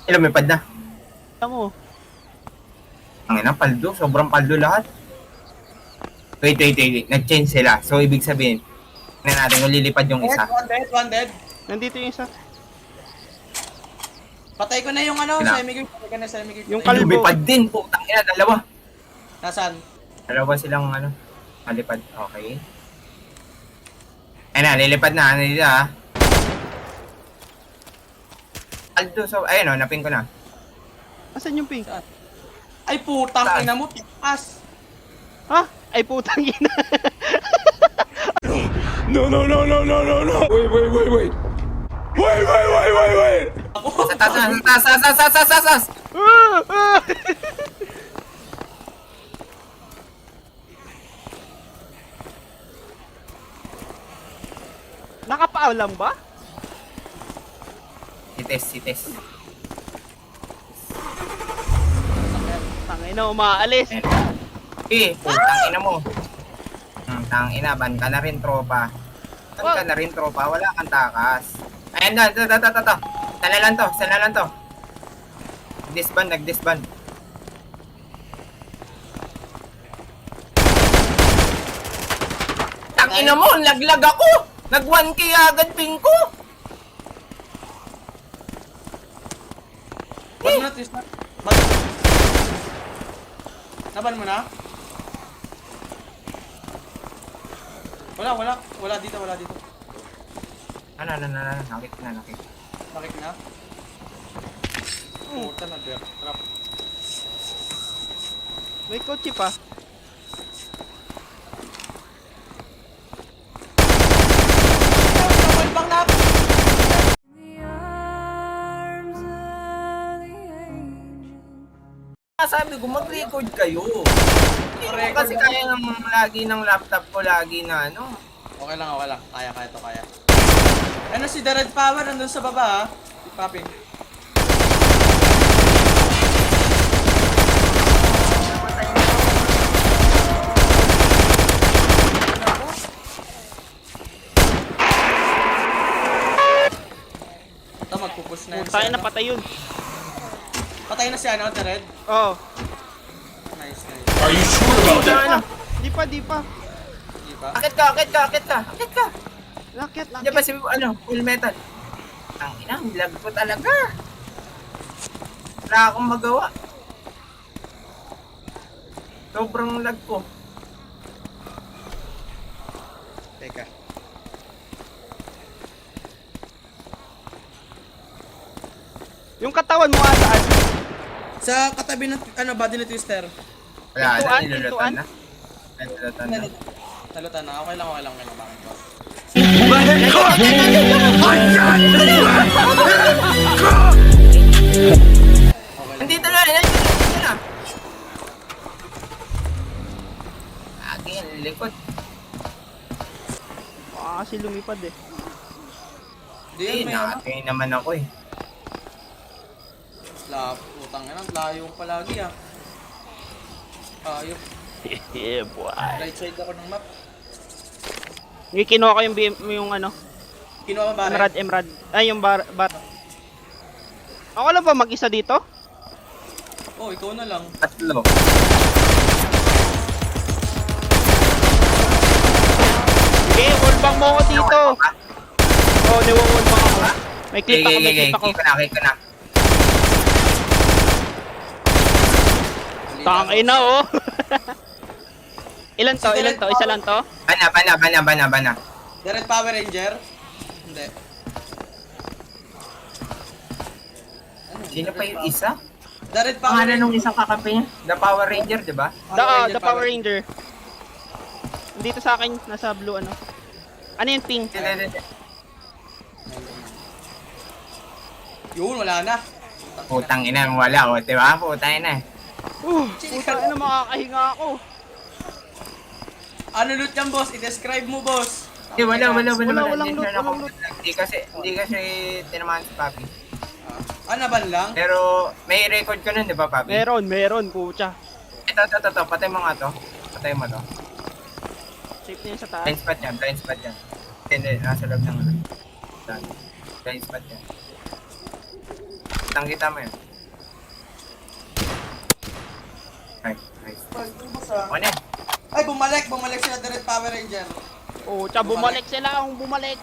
Lumipad na. Mo. Ang ina, paldo. Sobrang paldo lahat. Wait. Nag-change sila. So, ibig sabihin, na natin kung lilipad yung isa. One dead. Nandito yung isa. Patay ko na yung ano, Kailan? semi-guard. Patay ko na semi-guard. Yung Ay, kalbo. lumipad din. Putang ina, dalawa. Nasaan? Dalawa silang ano, malipad. Okay. Ayun na, lilipad na. Ano dito ah. Aldo, so, ayun o, napin ko na. Asan yung ping? Ay putang Saan? ina mo, tipas. Ha? Ay putang ina. No. Wait. Sa taas. Nakapaalam ba? Sites. Tangay na umaalis. Eh, putang ina mo. Tang ina, ban ka na rin tropa. Ban ka na rin tropa, wala kang takas. Ayun na, ito. Sana lang to. Nag-disband. Tang ina mo, laglag ako. Nag 1k agad ping ko. Ban mo na, Tristan. Naban mo na? Wala dito. Ano, nakit na. Bakit na? Puta na, bear trap. May kotse pa. Kapal bang na? Sabi ko, mag-record kayo. Hindi ko Record kasi na. kaya lagi ng laptop ko, lagi na ano. Okay lang. Kaya to, kaya. Ano si The Red Power nandun sa baba, ha? Popping. Ito, magpupush na yun. Tayo na patay yun. Patay na si ano, The Red? Oh. Nice. Are you sure about that? Ano? Di pa. Di ba? Akit ka. Lakit. Diyan ba si, full metal? Ang ina, lag ko talaga. Wala akong magawa. Sobrang lag ko. Teka. Yung katawan mo saan? Sa katabi ng body ni Twister. Wala Pintuan, na, nilulutan pintuan? na. Nilulutan na. Talutan na. Okay lang. Bakit ba? Nandito na. Akin, likod. Kasi lumipad eh. Di yan, may ano. Nakatingin naman ako eh. Utang na lang. Layo palagi, ah. Ayop. Yeah, boy. Right side ako ng map. Yung kinuha ko yung ano, Kinuha mo ba? Emerald. Ay, yung bar. Ako lang ba mag-isa dito? Oh, ikaw na lang. Tatlo. Okay, wallbang mo ako dito. Oh, niwawallbang ako. May clip ako. Kik ko na. Tangay na oh. Ilan to? Isa lang to? Bana. The Red Power Ranger? Hindi. Sino pa yung isa? The Red Power Pangalan Ranger. nung isang kakampi niya? The Power Ranger, di ba? The Power Ranger. Dito sa akin, nasa blue ano. Ano yung pink? Yun, wala na. Putang ina, wala o, di ba? Putang ina. Puta na makakahinga ako. Ano loot yan, boss? I-describe mo, boss. Wala. Walang Hindi loot, siya walang loot. Hindi kasi tinamaan si Papi. Ban lang? Pero may record ko nun, di ba, Papi? Meron, pucha. Ito. Patay mo nga to. Patay mo to. Safe na yun sa taas. Blind spot yan. Hindi, nasa loob ng ano. Blind spot yan. Kitang-kita mo yun. Nice, nice. Ay, bumalik sila The Red Power Ranger. Oh, tsaka bumalik sila, bumalik.